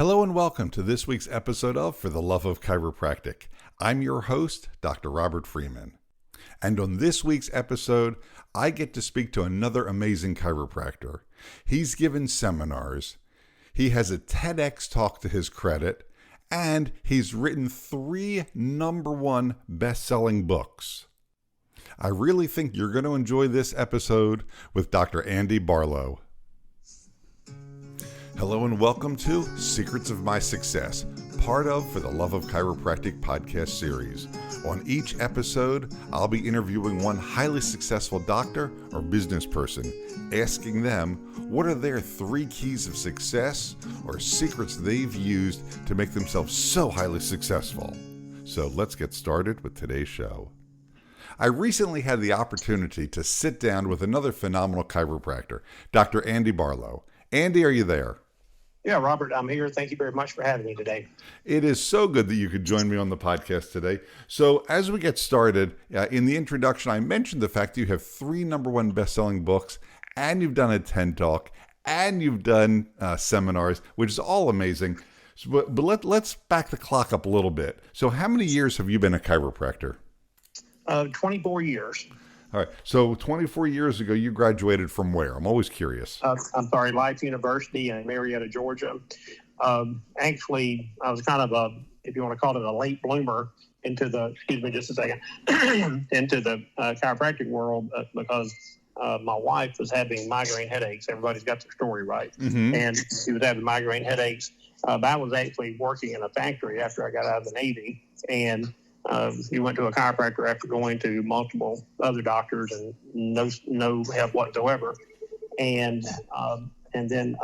Hello and welcome to this week's episode of For the Love of Chiropractic. I'm your host, Dr. Robert Freeman. And on this week's episode, I get to speak to another amazing chiropractor. He's given seminars, he has a TEDx talk to his credit, and he's written 3 #1 best-selling books. I really think you're going to enjoy this episode with Dr. Andy Barlow. Hello and welcome to Secrets of My Success, part of For the Love of Chiropractic podcast series. On each episode, I'll be interviewing one highly successful doctor or business person, asking them what are their 3 keys of success or secrets they've used to make themselves so highly successful. So let's get started with today's show. I recently had the opportunity to sit down with another phenomenal chiropractor, Dr. Andy Barlow. Andy, are you there? Yeah, Robert, I'm here. Thank you very much for having me today. It is so good that you could join me on the podcast today. So as we get started, in the introduction, I mentioned the fact that you have 3 #1 best-selling books, and you've done a TED Talk, and you've done seminars, which is all amazing. So, but let's back the clock up a little bit. So how many years have you been a chiropractor? 24 years. All right. So 24 years ago, you graduated from where? I'm always curious. Life University in Marietta, Georgia. Actually, I was kind of if you want to call it a late bloomer into the, into the chiropractic world because my wife was having migraine headaches. Everybody's got their story right. Mm-hmm. And she was having migraine headaches. I was actually working in a factory after I got out of the Navy, and he went to a chiropractor after going to multiple other doctors and no help whatsoever. And then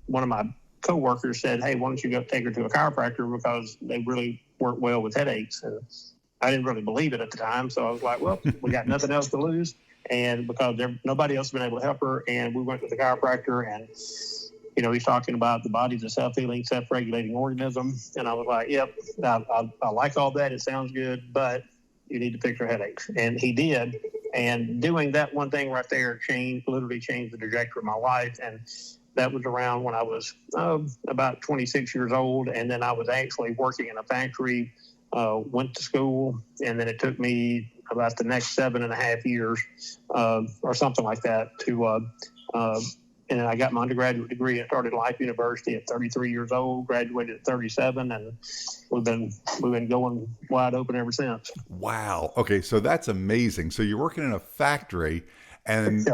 one of my coworkers said, "Hey, why don't you go take her to a chiropractor because they really work well with headaches?" And I didn't really believe it at the time, so I was like, "Well, we got nothing else to lose," and because nobody else has been able to help her, and we went to the chiropractor and. He's talking about the body's a self-healing, self-regulating organism. And I was like, yep, I like all that. It sounds good, but you need to fix your headaches. And he did. And doing that one thing right there literally changed the trajectory of my life. And that was around when I was about 26 years old. And then I was actually working in a factory, went to school. And then it took me about the next 7.5 years or something like that to and I got my undergraduate degree at Life University at 33 years old, graduated at 37, and we've been going wide open ever since. Wow. Okay, so that's amazing. So you're working in a factory, and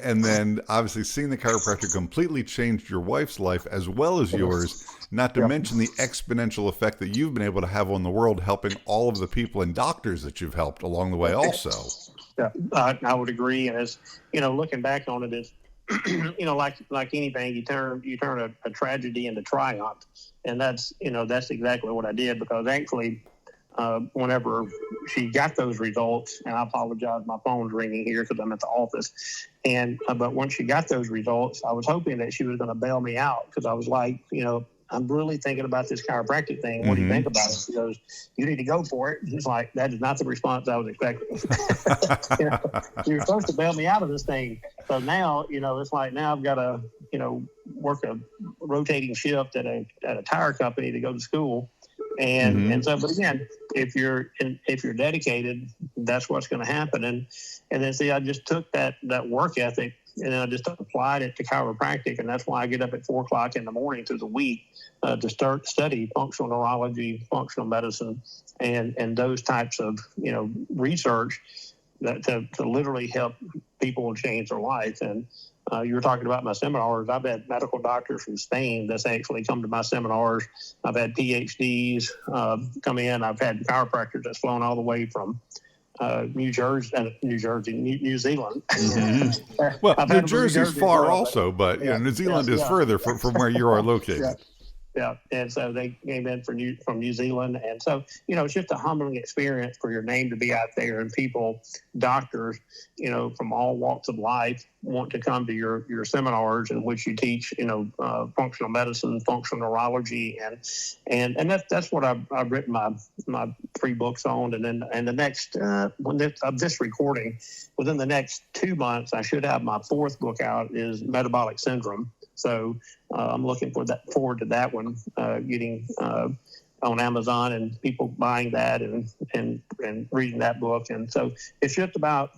and then obviously seeing the chiropractor completely changed your wife's life as well as yours, not to mention the exponential effect that you've been able to have on the world, helping all of the people and doctors that you've helped along the way also. Yeah, I would agree. And as, looking back on it, it's, like anything, you turn a tragedy into triumph, and that's exactly what I did. Because actually, whenever she got those results, and I apologize, my phone's ringing here because I'm at the office, but when she got those results, I was hoping that she was going to bail me out because I was like, I'm really thinking about this chiropractic thing. What do you think about it? She goes, you need to go for it. It's like, that is not the response I was expecting. You're supposed to bail me out of this thing. So now, it's like now I've got to, work a rotating shift at a tire company to go to school. And so, but again, if you're dedicated, that's what's going to happen. And then see, I just took that work ethic and then I just applied it to chiropractic. And that's why I get up at 4 o'clock in the morning through the week to study functional neurology, functional medicine, and those types of, research that to literally help people change their life. And you were talking about my seminars. I've had medical doctors from Spain that's actually come to my seminars. I've had PhDs come in. I've had chiropractors that's flown all the way from New Zealand. Mm-hmm. Well, New Jersey's far also, but New Zealand is further from where you are located. Yeah, and so they came in from New Zealand, and so it's just a humbling experience for your name to be out there, and people, doctors, from all walks of life, want to come to your seminars in which you teach, functional medicine, functional neurology, and that's what I've written my 3 books on, and the next of this recording, within the next 2 months, I should have my 4th book out is metabolic syndrome. So I'm looking forward to that one getting on Amazon and people buying that and reading that book. And so it's just about,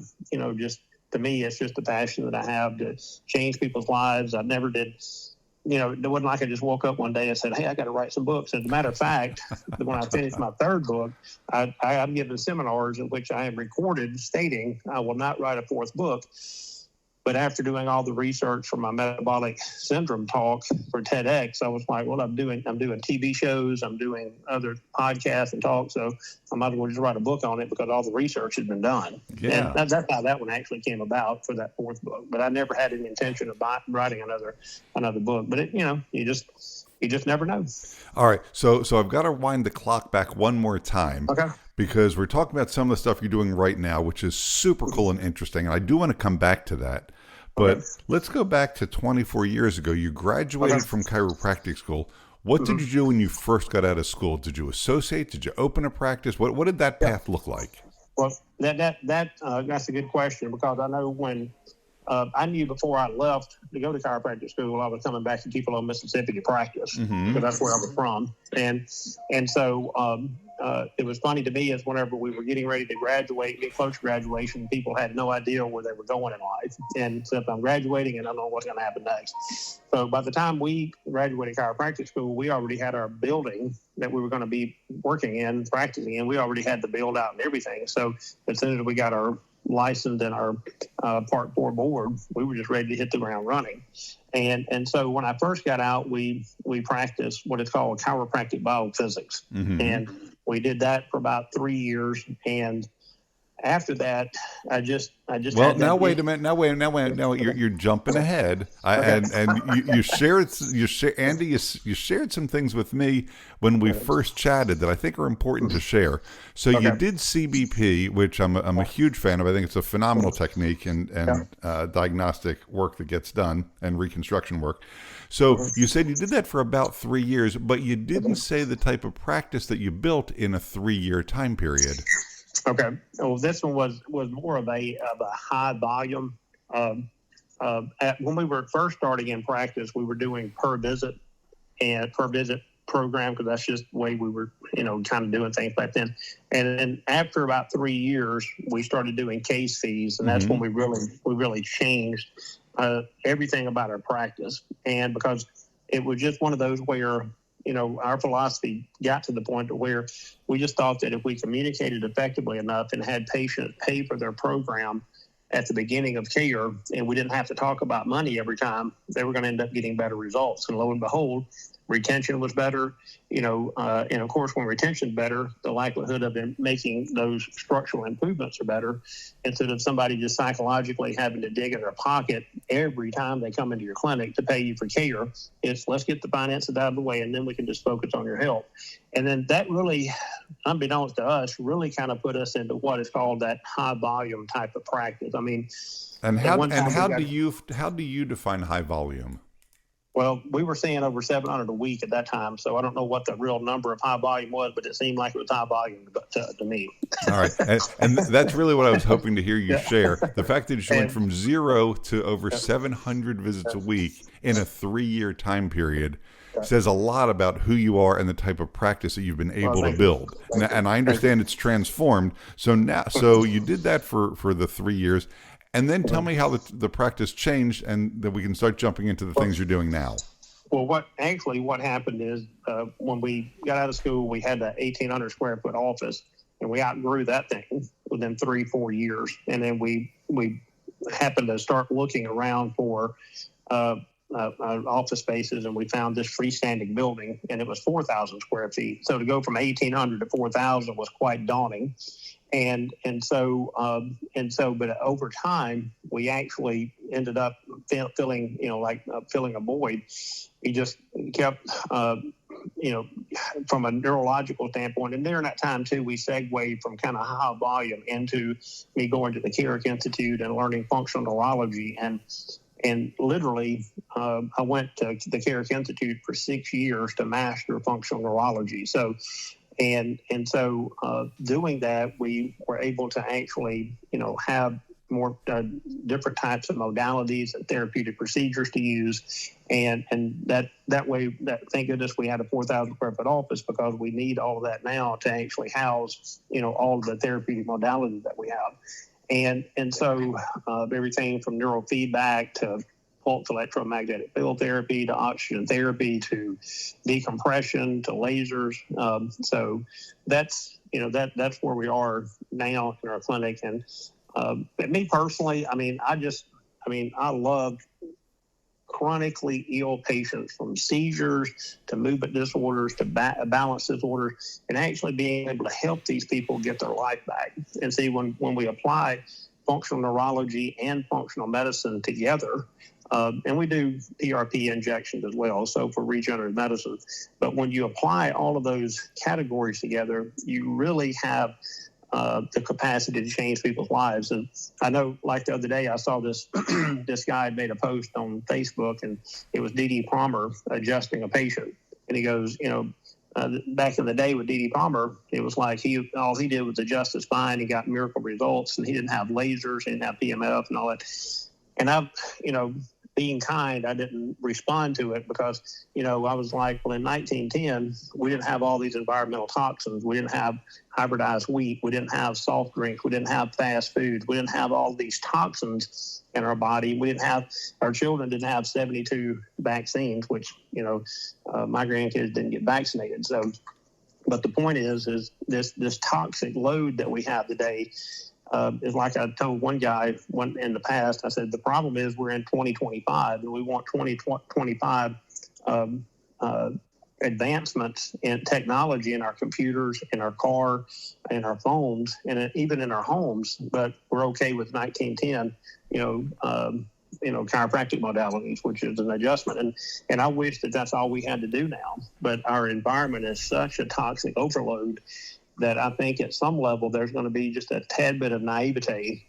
just to me, it's just a passion that I have to change people's lives. I never did. It wasn't like I just woke up one day and said, hey, I got to write some books. As a matter of fact, when I finished my third book, I'm given seminars in which I am recorded stating I will not write a fourth book. But after doing all the research for my metabolic syndrome talk for TEDx, I was like, well, I'm doing TV shows, I'm doing other podcasts and talks, so I might as well just write a book on it because all the research has been done. Yeah. And that's how that one actually came about for that fourth book. But I never had any intention of writing another book. But you just never know. All right, so I've got to wind the clock back one more time. Okay. Because we're talking about some of the stuff you're doing right now, which is super cool and interesting. And I do want to come back to that. But let's go back to 24 years ago. You graduated from chiropractic school. What did you do when you first got out of school? Did you associate? Did you open a practice? What did that path look like? Well, that's a good question, because I know when I knew before I left to go to chiropractic school, I was coming back to Tupelo, Mississippi to practice, because that's where I was from. And so it was funny to me as whenever we were getting ready to get close to graduation, people had no idea where they were going in life. And so if I'm graduating and I don't know what's going to happen next. So by the time we graduated chiropractic school, we already had our building that we were going to be working in, practicing in. We already had the build out and everything. So as soon as we got our license and our Part 4 board, we were just ready to hit the ground running. And so when I first got out, we practiced what is called chiropractic biophysics. And we did that for about 3 years. And after that, I just well, now wait a minute. Now you're jumping ahead. You shared Andy. You shared some things with me when we first chatted that I think are important to share. So you did CBP, which I'm a huge fan of. I think it's a phenomenal technique and diagnostic work that gets done, and reconstruction work. So you said you did that for about 3 years, but you didn't say the type of practice that you built in a 3-year time period. Okay. Well, this one was more of a high volume. When we were first starting in practice, we were doing per visit program, because that's just the way we were, kind of doing things back then. And then after about 3 years, we started doing case fees, and that's when we really changed everything about our practice. And because it was just one of those where, our philosophy got to the point to where we just thought that if we communicated effectively enough and had patients pay for their program at the beginning of care, and we didn't have to talk about money every time, they were going to end up getting better results. And lo and behold, retention was better, and of course, when retention's better, the likelihood of them making those structural improvements are better, instead of somebody just psychologically having to dig in their pocket every time they come into your clinic to pay you for care. It's let's get the finances out of the way, and then we can just focus on your health. And then that really, unbeknownst to us, really kind of put us into what is called that high volume type of practice. I mean, how do you define high volume? Well, we were seeing over 700 a week at that time, so I don't know what the real number of high volume was, but it seemed like it was high volume to me. All right, and that's really what I was hoping to hear you share. The fact that you went from 0 to over 700 visits a week in a 3-year time period says a lot about who you are and the type of practice that you've been able to build. And I understand it's transformed. So you did that for the 3 years. And then tell me how the practice changed, and that we can start jumping into the things you're doing now. Well, what happened is when we got out of school, we had an 1,800 square foot office, and we outgrew that thing within 3-4 years. And then we happened to start looking around for office spaces, and we found this freestanding building, and it was 4,000 square feet. So to go from 1,800 to 4,000 was quite daunting. And so, but over time, we actually ended up filling a void. We just kept, from a neurological standpoint. And during that time too, we segued from kind of high volume into me going to the Carrick Institute and learning functional neurology. And literally, I went to the Carrick Institute for 6 years to master functional neurology. So doing that, we were able to actually, have more different types of modalities and therapeutic procedures to use, and that way, thank goodness we had a 4,000 square foot office, because we need all of that now to actually house all of the therapeutic modalities that we have, and so everything from neurofeedback to pulse electromagnetic field therapy to oxygen therapy to decompression to lasers. So that's that's where we are now in our clinic. And but me personally, I love chronically ill patients, from seizures to movement disorders to balance disorders, and actually being able to help these people get their life back. And see, when we apply functional neurology and functional medicine together, and we do PRP injections as well, so for regenerative medicine. But when you apply all of those categories together, you really have the capacity to change people's lives. And I know, like the other day, I saw this this guy had made a post on Facebook, and it was D.D. Palmer adjusting a patient. And he goes, back in the day with D.D. Palmer, it was like all he did was adjust his spine. He got miracle results, and he didn't have lasers, he didn't have PMF and all that. And I've, being kind, I didn't respond to it, because, I was like, well, in 1910, we didn't have all these environmental toxins. We didn't have hybridized wheat. We didn't have soft drinks. We didn't have fast food. We didn't have all these toxins in our body. Our children didn't have 72 vaccines, which, my grandkids didn't get vaccinated. So, but the point is this toxic load that we have today, is like I told one guy in the past. I said, the problem is we're in 2025, and we want 2025 advancements in technology in our computers, in our car, in our phones, and even in our homes. But we're okay with 1910, chiropractic modalities, which is an adjustment. And I wish that that's all we had to do now. But our environment is such a toxic overload that I think at some level there's going to be just a tad bit of naivete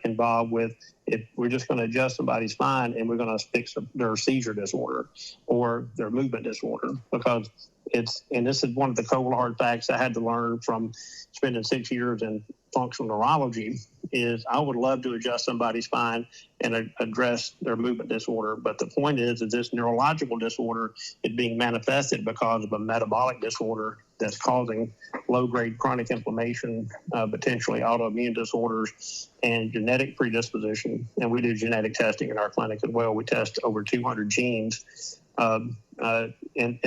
involved with, if we're just going to adjust somebody's spine and we're going to fix their seizure disorder or their movement disorder. Because and this is one of the cold hard facts I had to learn from spending 6 years in functional neurology, is I would love to adjust somebody's spine and address their movement disorder. But the point is that this neurological disorder is being manifested because of a metabolic disorder that's causing low-grade chronic inflammation, potentially autoimmune disorders, and genetic predisposition. And we do genetic testing in our clinic as well. We test over 200 genes in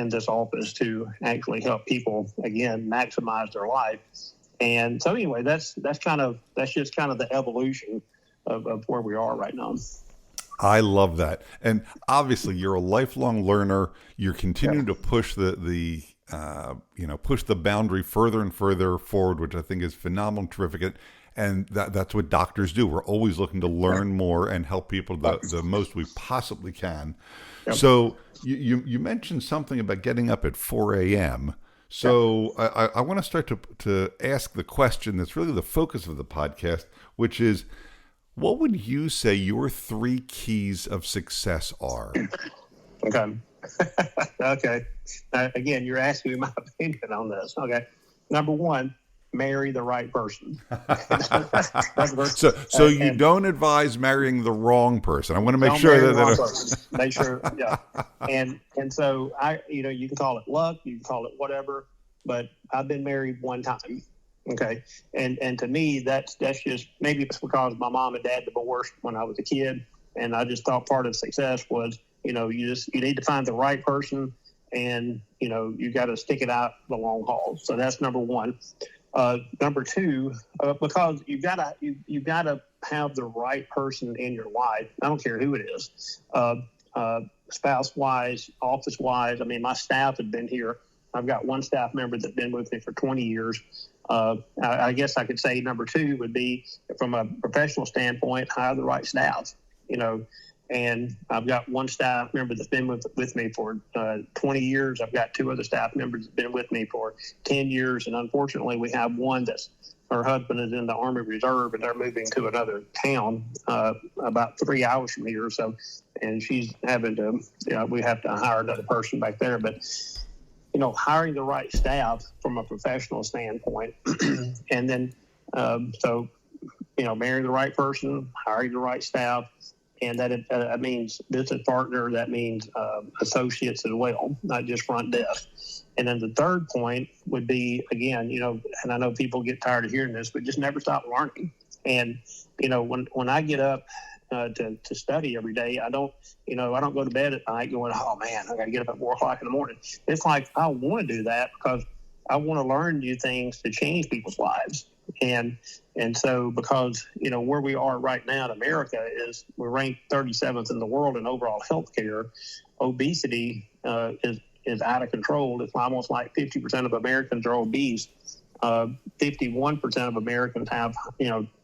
this office to actually help people, again, maximize their life. And so anyway, that's just kind of the evolution of where we are right now. I love that. And obviously you're a lifelong learner. You're continuing to push the boundary further and further forward, which I think is phenomenal and terrific. And that's what doctors do. We're always looking to learn more and help people the most we possibly can. Yep. So you mentioned something about getting up at 4 a.m. So I want to start to ask the question that's really the focus of the podcast, which is, what would you say your 3 keys of success are? Okay. Okay. Again, you're asking me my opinion on this. Okay. Number 1, marry the right person. So you don't advise marrying the wrong person. I want to make sure make sure, yeah. And so you can call it luck, you can call it whatever, but I've been married one time. Okay. And to me, that's just, maybe it's because my mom and dad divorced when I was a kid. And I just thought part of success was, you need to find the right person, and, you got to stick it out the long haul. So that's number 1. Number 2, because you've got to have the right person in your life. I don't care who it is, spouse wise, office wise. I mean, my staff had been here. I've got one staff member that's been with me for 20 years. I guess I could say number 2 would be, from a professional standpoint, hire the right staff, and I've got one staff member that's been with me for 20 years. I've got 2 other staff members that have been with me for 10 years. And unfortunately, we have one her husband is in the Army Reserve, and they're moving to another town about 3 hours from here. So, and she's having to, we have to hire another person back there. But, hiring the right staff from a professional standpoint. And then, so marrying the right person, hiring the right staff, and that means business partner. That means associates as well, not just front desk. And then the third point would be, again, and I know people get tired of hearing this, but just never stop learning. And when I get up to study every day, I don't go to bed at night going, oh man, I got to get up at 4:00 in the morning. It's like I want to do that because I want to learn new things to change people's lives. And so because, where we are right now in America is we're ranked 37th in the world in overall health care. Obesity is out of control. It's almost like 50% of Americans are obese. 51% of Americans have,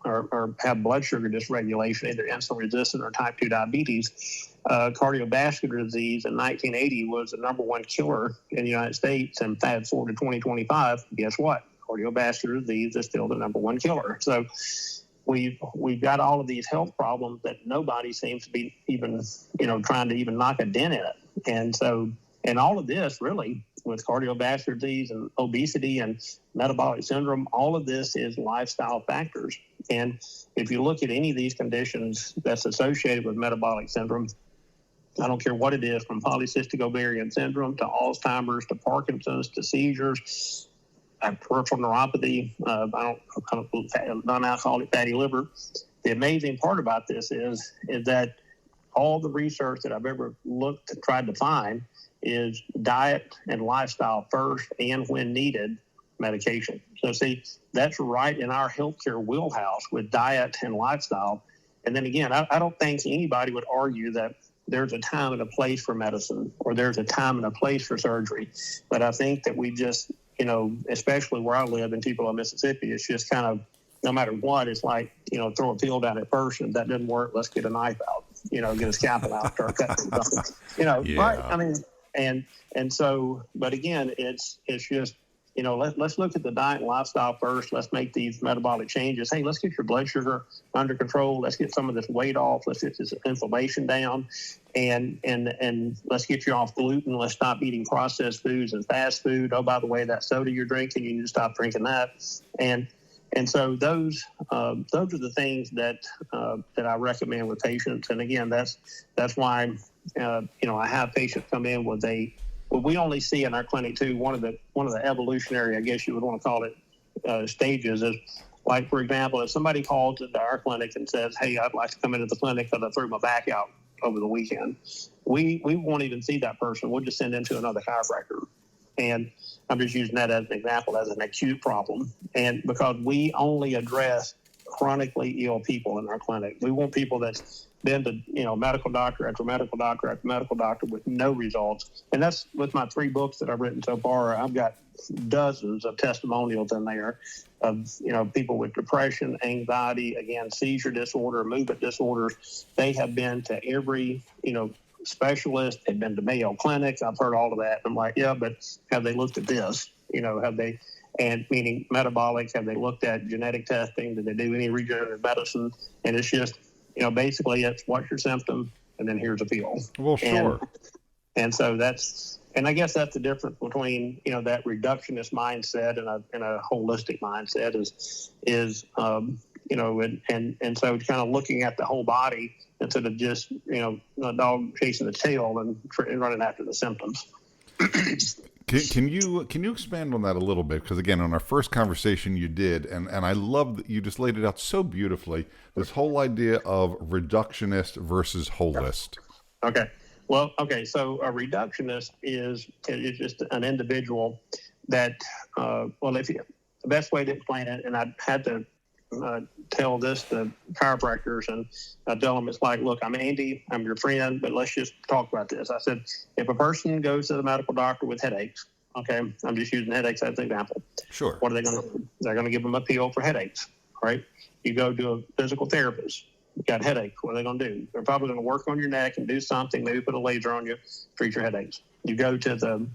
or have blood sugar dysregulation, either insulin resistant or type 2 diabetes. Cardiovascular disease in 1980 was the number one killer in the United States, and fast forward to 2025, guess what? Cardiovascular disease is still the number one killer. So we've got all of these health problems that nobody seems to be even, trying to even knock a dent in it. And so, and all of this really with cardiovascular disease and obesity and metabolic syndrome, all of this is lifestyle factors. And if you look at any of these conditions that's associated with metabolic syndrome, I don't care what it is, from polycystic ovarian syndrome to Alzheimer's to Parkinson's to seizures, peripheral neuropathy, non-alcoholic fatty liver. The amazing part about this is that all the research that I've ever tried to find is diet and lifestyle first, and when needed, medication. So see, that's right in our healthcare wheelhouse with diet and lifestyle. And then again, I don't think anybody would argue that there's a time and a place for medicine or there's a time and a place for surgery. But I think that we just, especially where I live in Tupelo, Mississippi, it's just kind of, no matter what, it's like, throw a pill down at first, and if that didn't work, let's get a knife out, get a scalpel out, start cutting something, Yeah. Right? I mean, and so, but again, it's just, let's look at the diet and lifestyle first. Let's make these metabolic changes. Hey, let's get your blood sugar under control. Let's get some of this weight off. Let's get this inflammation down, and let's get you off gluten. Let's stop eating processed foods and fast food. Oh, by the way, that soda you're drinking, you need to stop drinking that. And so those are the things that I recommend with patients. And again, that's why I have patients come in with what we only see in our clinic too. One of the evolutionary, I guess you would want to call it, stages is, like, for example, if somebody calls into our clinic and says, "Hey, I'd like to come into the clinic because I threw my back out over the weekend," we won't even see that person. We'll just send them to another chiropractor. And I'm just using that as an example, as an acute problem. And because we only address chronically ill people in our clinic, we want people that's been to, medical doctor after medical doctor after medical doctor with no results. And that's with my 3 books that I've written so far. I've got dozens of testimonials in there of, people with depression, anxiety, again, seizure disorder, movement disorders. They have been to every, specialist. They've been to Mayo Clinic. I've heard all of that. I'm like, yeah, but have they looked at this? Have they, and meaning metabolic, have they looked at genetic testing? Did they do any regenerative medicine? And it's just, basically it's what's your symptom, and then here's a pill. Well, sure. And so and I guess that's the difference between, that reductionist mindset and a holistic mindset is and so kind of looking at the whole body instead of just, a dog chasing the tail and running after the symptoms. Can you expand on that a little bit? Because again, on our first conversation you did, and I love that you just laid it out so beautifully, this whole idea of reductionist versus holist. Okay. Well, okay. So a reductionist is just an individual that, the best way to explain it, and I had to tell this to chiropractors, and I tell them, it's like, look, I'm Andy, I'm your friend, but let's just talk about this. I said, if a person goes to the medical doctor with headaches, okay, I'm just using headaches as an example. Sure. What are they going to do? They're going to give them a pill for headaches, right? You go to a physical therapist, you got headaches, what are they going to do? They're probably going to work on your neck and do something, maybe put a laser on you, treat your headaches. You go to the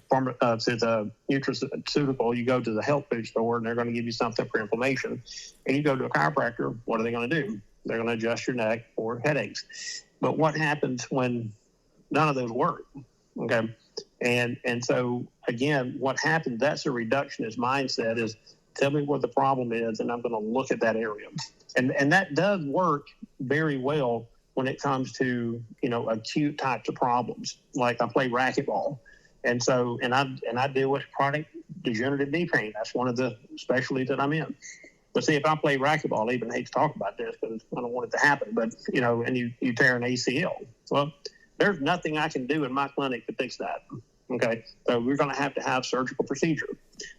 nutraceutical, you go to the health food store, and they're going to give you something for inflammation. And you go to a chiropractor, what are they going to do? They're going to adjust your neck for headaches. But what happens when none of those work? Okay. And so again, what happens, that's a reductionist mindset, is tell me what the problem is, and I'm going to look at that area. And that does work very well when it comes to, acute types of problems. Like I play racquetball. And so, and I deal with chronic degenerative knee pain. That's one of the specialties that I'm in. But see, if I play racquetball, I even hate to talk about this because I don't want it to happen, but, and you tear an ACL. Well, there's nothing I can do in my clinic to fix that. Okay. So we're going to have surgical procedure.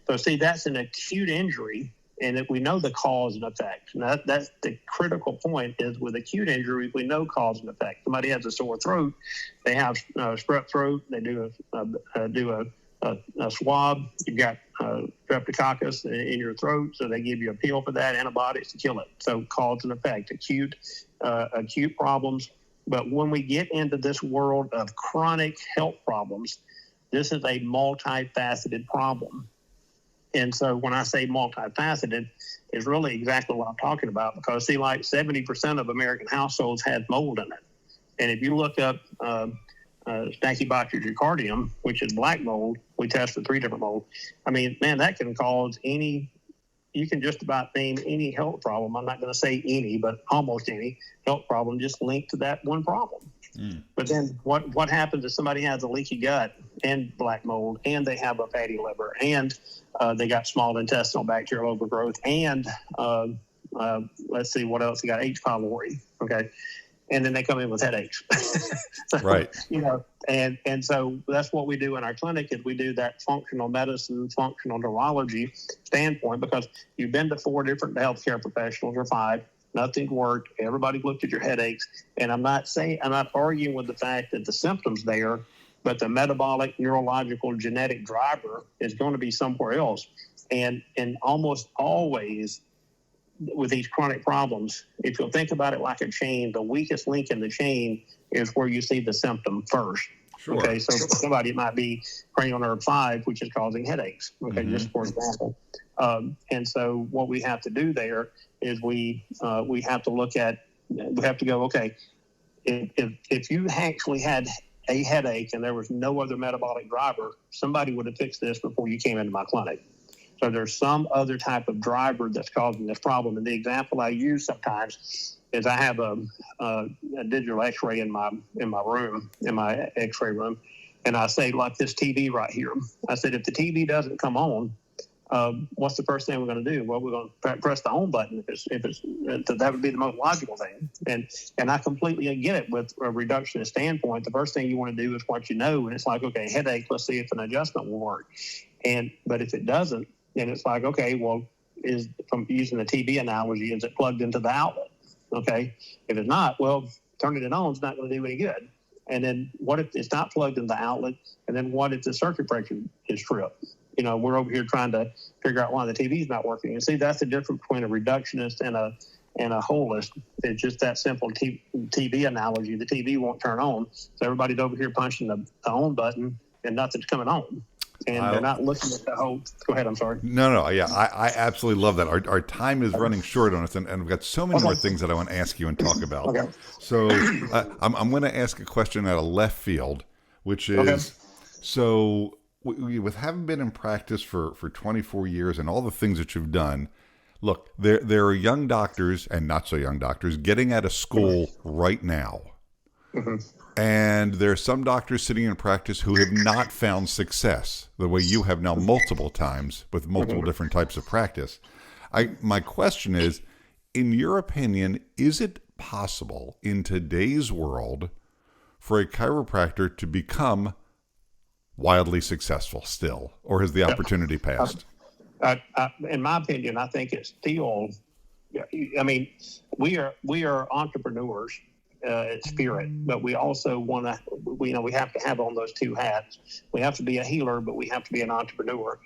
So see, that's an acute injury. And if we know the cause and effect, and that's the critical point is with acute injury, we know cause and effect. Somebody has a sore throat, they have strep throat, they do a swab, you've got streptococcus in your throat, so they give you a pill for that, antibiotics to kill it. So cause and effect, acute problems. But when we get into this world of chronic health problems, this is a multifaceted problem. And so when I say multifaceted, it's really exactly what I'm talking about because, see, like 70% of American households have mold in it. And if you look up Stachybotrys giardium, which is black mold, we test for 3 different molds. I mean, man, that can cause you can just about name any health problem. I'm not going to say any, but almost any health problem just linked to that one problem. But then what happens if somebody has a leaky gut and black mold and they have a fatty liver and they got small intestinal bacterial overgrowth and let's see what else, they got H. pylori, okay? And then they come in with headaches. So, right. And so that's what we do in our clinic is we do that functional medicine, functional neurology standpoint because you've been to 4 different healthcare professionals or 5. Nothing worked. Everybody looked at your headaches. And I'm not arguing with the fact that the symptoms there, but the metabolic, neurological, genetic driver is going to be somewhere else. And almost always with these chronic problems, if you'll think about it like a chain, the weakest link in the chain is where you see the symptom first. Sure. Okay, so somebody might be cranial nerve 5, which is causing headaches. Okay, just for example. And so what we have to do there is we have to look at, we have to go, okay, if you actually had a headache and there was no other metabolic driver, somebody would have fixed this before you came into my clinic. So there's some other type of driver that's causing this problem. And the example I use sometimes is I have a digital X-ray in my room, in my X-ray room, and I say, like this TV right here. I said, if the TV doesn't come on, what's the first thing we're going to do? Well, we're going to press the on button. That would be the most logical thing. And I completely get it with a reductionist standpoint. The first thing you want to do is what you know, and it's like, okay, headache. Let's see if an adjustment will work. But if it doesn't, then it's like, okay, well, from using the TV analogy, is it plugged into the outlet? Okay, if it's not, well, turning it on is not going to do any good. And then what if it's not plugged in the outlet? And then what if the circuit breaker is tripped? We're over here trying to figure out why the TV is not working. And see, that's the difference between a reductionist and a holist. It's just that simple TV analogy. The TV won't turn on. So everybody's over here punching the on button and nothing's coming on. And they're not looking at the whole. Go ahead. I'm sorry. No. Yeah, I absolutely love that. Our time is running short on us, and we've got so many more things that I want to ask you and talk about. Okay. So I'm going to ask a question out of left field, which is, so with having been in practice for 24 years and all the things that you've done, look, there are young doctors and not so young doctors getting out of school right now. Mm-hmm. And there are some doctors sitting in practice who have not found success the way you have now multiple times with multiple different types of practice. My question is, in your opinion, is it possible in today's world for a chiropractor to become wildly successful still, or has the opportunity passed? In my opinion, I think it's still, I mean, we are entrepreneurs. Spirit, but we also want to, we have to have on those 2 hats. We have to be a healer, but we have to be an entrepreneur.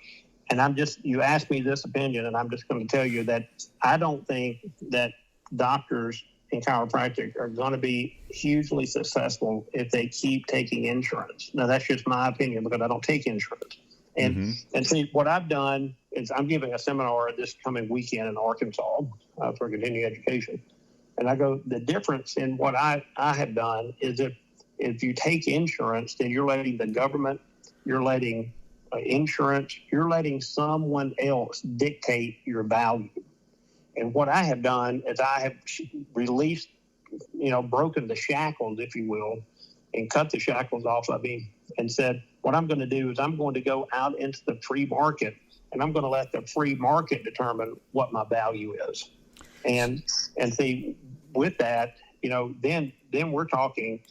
And you asked me this opinion, and I'm just going to tell you that I don't think that doctors in chiropractic are going to be hugely successful if they keep taking insurance. Now, that's just my opinion because I don't take insurance. And see, what I've done is I'm giving a seminar this coming weekend in Arkansas for continuing education. And I go, the difference in what I have done is if you take insurance, then you're letting the government, you're letting insurance, you're letting someone else dictate your value. And what I have done is I have released, broken the shackles, if you will, and cut the shackles off of me and said, what I'm going to do is I'm going to go out into the free market, and I'm going to let the free market determine what my value is. And see, with that, then we're talking,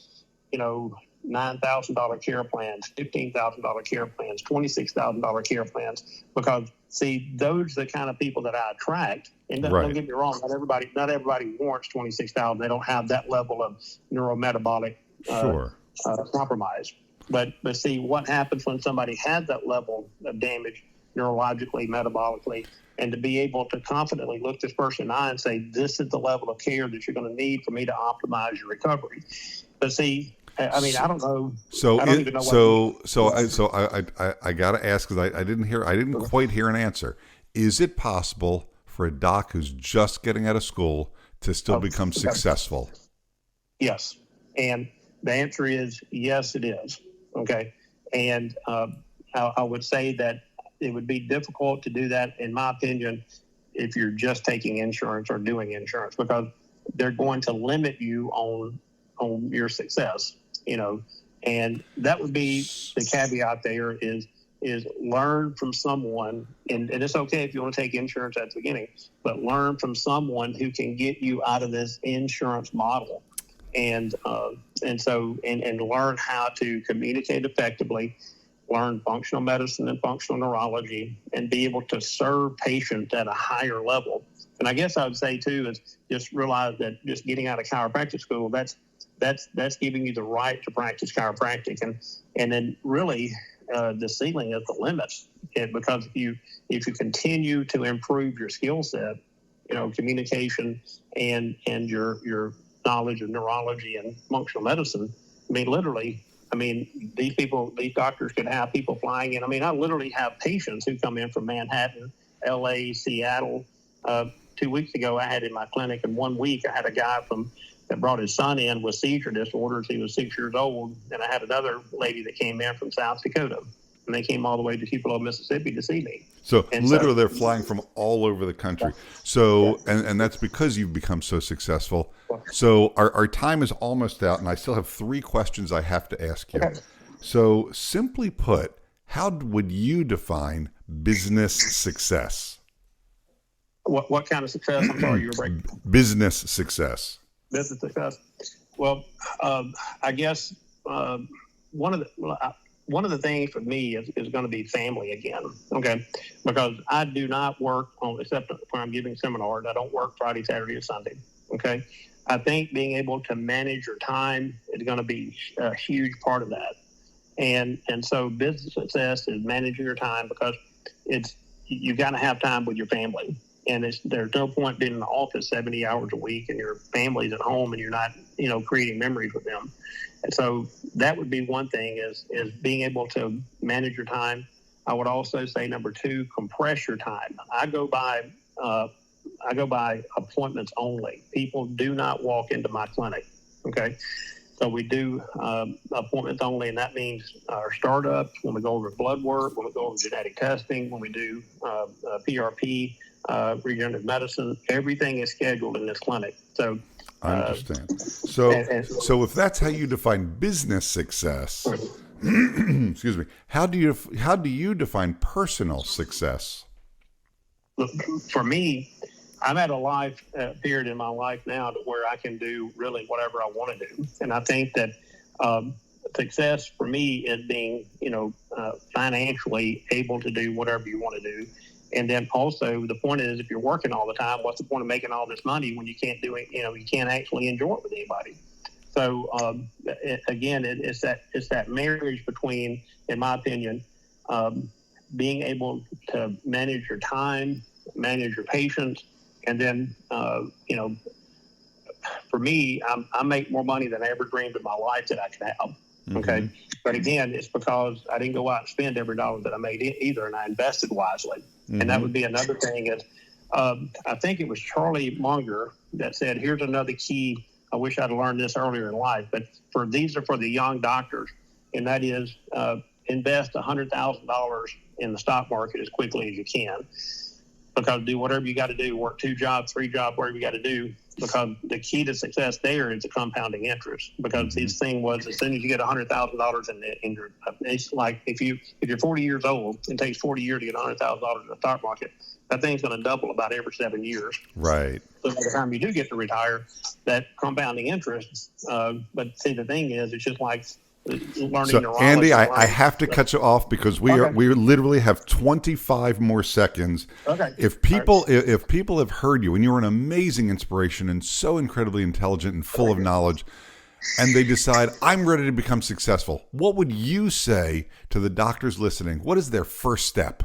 $9,000 care plans, $15,000 care plans, $26,000 care plans, because see, those are the kind of people that I attract. And don't get me wrong, not everybody warrants $26,000. They don't have that level of neurometabolic compromise. But see, what happens when somebody has that level of damage neurologically, metabolically, and to be able to confidently look this person in the eye and say, this is the level of care that you're going to need for me to optimize your recovery. But see, I don't know. I got to ask, because I didn't quite hear an answer. Is it possible for a doc who's just getting out of school to still become successful? Yes. And the answer is yes, it is. Okay. And I would say that it would be difficult to do that, in my opinion, if you're just taking insurance or doing insurance, because they're going to limit you on your success, and that would be the caveat there is learn from someone, and it's okay if you want to take insurance at the beginning, but learn from someone who can get you out of this insurance model. And learn how to communicate effectively, learn functional medicine and functional neurology, and be able to serve patients at a higher level. And I guess I would say too is just realize that just getting out of chiropractic school, that's giving you the right to practice chiropractic, and then really the ceiling is the limits. Because if you continue to improve your skill set, communication and your knowledge of neurology and functional medicine, these doctors could have people flying in. I literally have patients who come in from Manhattan, LA, Seattle. 2 weeks ago, I had in my clinic, in 1 week, I had a guy that brought his son in with seizure disorders. He was 6 years old. And I had another lady that came in from South Dakota. And they came all the way to Tupelo, Mississippi to see me. So literally they're flying from all over the country. So, and that's because you've become so successful. So our time is almost out, and I still have 3 questions I have to ask you. Okay. So simply put, how would you define business success? What kind of success? I'm sorry, you were breaking. Business success. Business success. Well, I guess one of the things for me is going to be family again, okay? Because I do not work except when I'm giving seminars. I don't work Friday, Saturday, or Sunday, okay? I think being able to manage your time is going to be a huge part of that. And so business success is managing your time, because you got to have time with your family. And there's no point being in the office 70 hours a week and your family's at home and you're not, creating memories with them. And so that would be one thing is being able to manage your time. I would also say, number 2, compress your time. I go by appointments only. People do not walk into my clinic. Okay. So we do appointments only, and that means our startups, when we go over blood work, when we go over genetic testing, when we do PRP, regenerative medicine, everything is scheduled in this clinic. So I understand. So if that's how you define business success, excuse me, how do you define personal success? For me, I'm at a life period in my life now to where I can do really whatever I want to do. And I think that success for me is being, financially able to do whatever you want to do. And then also the point is, if you're working all the time, what's the point of making all this money when you can't do it? You can't actually enjoy it with anybody. So again, it's that marriage between, in my opinion, being able to manage your time, manage your patience, and then for me, I make more money than I ever dreamed in my life that I could have. Mm-hmm. Okay, but again, it's because I didn't go out and spend every dollar that I made either, and I invested wisely. Mm-hmm. And that would be another thing. Is I think it was Charlie Munger that said, "Here's another key. I wish I'd learned this earlier in life, but these are for the young doctors, and that is invest $100,000 in the stock market as quickly as you can." because do whatever you got to do, work 2 jobs, 3 jobs, whatever you got to do, because the key to success there is the compounding interest. Because his thing was, as soon as you get $100,000 in your, it's like if you're 40 years old, it takes 40 years to get $100,000 in the stock market. That thing's going to double about every 7 years. Right. So by the time you do get to retire, that compounding interest. But see, the thing is, it's just like learning. So, Andy, I have to cut you off because we literally have 25 more seconds. Okay. If people have heard you and you're an amazing inspiration and so incredibly intelligent and full of knowledge, and they decide I'm ready to become successful, what would you say to the doctors listening? What is their first step?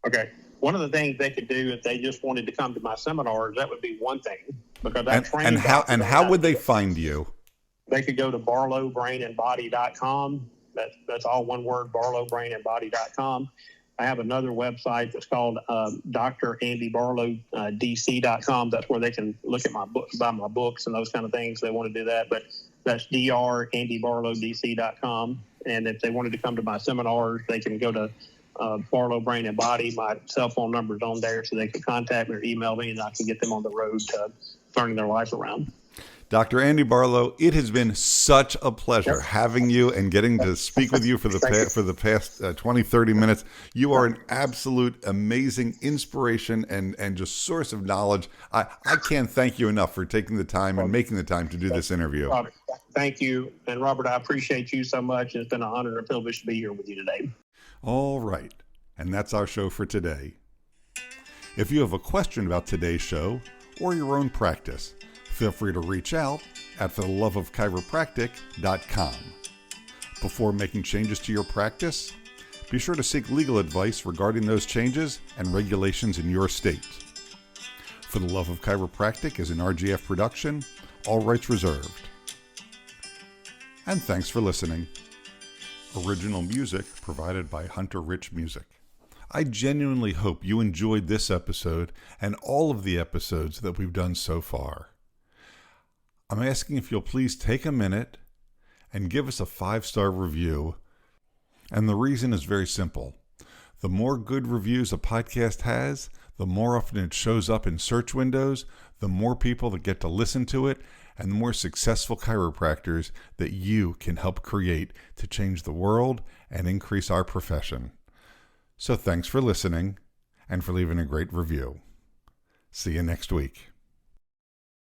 Okay. One of the things they could do if they just wanted to come to my seminars, that would be one thing. Because how would they find you? They could go to barlowbrainandbody.com. That's all one word, barlowbrainandbody.com. I have another website that's called DrAndyBarlowDC.com. That's where they can look at my book, buy my books and those kind of things. They want to do that, but that's DrAndyBarlowDC.com. And if they wanted to come to my seminars, they can go to Barlow Brain and Body. My cell phone number is on there, so they can contact me or email me, and I can get them on the road to turning their life around. Dr. Andy Barlow, it has been such a pleasure having you and getting to speak with you for the past 20, 30 minutes. You are an absolute amazing inspiration and just source of knowledge. I can't thank you enough for taking the time and making the time to do this interview. Robert, thank you. And Robert, I appreciate you so much. It's been an honor and a privilege to be here with you today. All right. And that's our show for today. If you have a question about today's show or your own practice, feel free to reach out at fortheloveofchiropractic.com. Before making changes to your practice, be sure to seek legal advice regarding those changes and regulations in your state. For the Love of Chiropractic is an RGF production, all rights reserved. And thanks for listening. Original music provided by Hunter Rich Music. I genuinely hope you enjoyed this episode and all of the episodes that we've done so far. I'm asking if you'll please take a minute and give us a 5-star review. And the reason is very simple. The more good reviews a podcast has, the more often it shows up in search windows, the more people that get to listen to it, and the more successful chiropractors that you can help create to change the world and increase our profession. So thanks for listening and for leaving a great review. See you next week.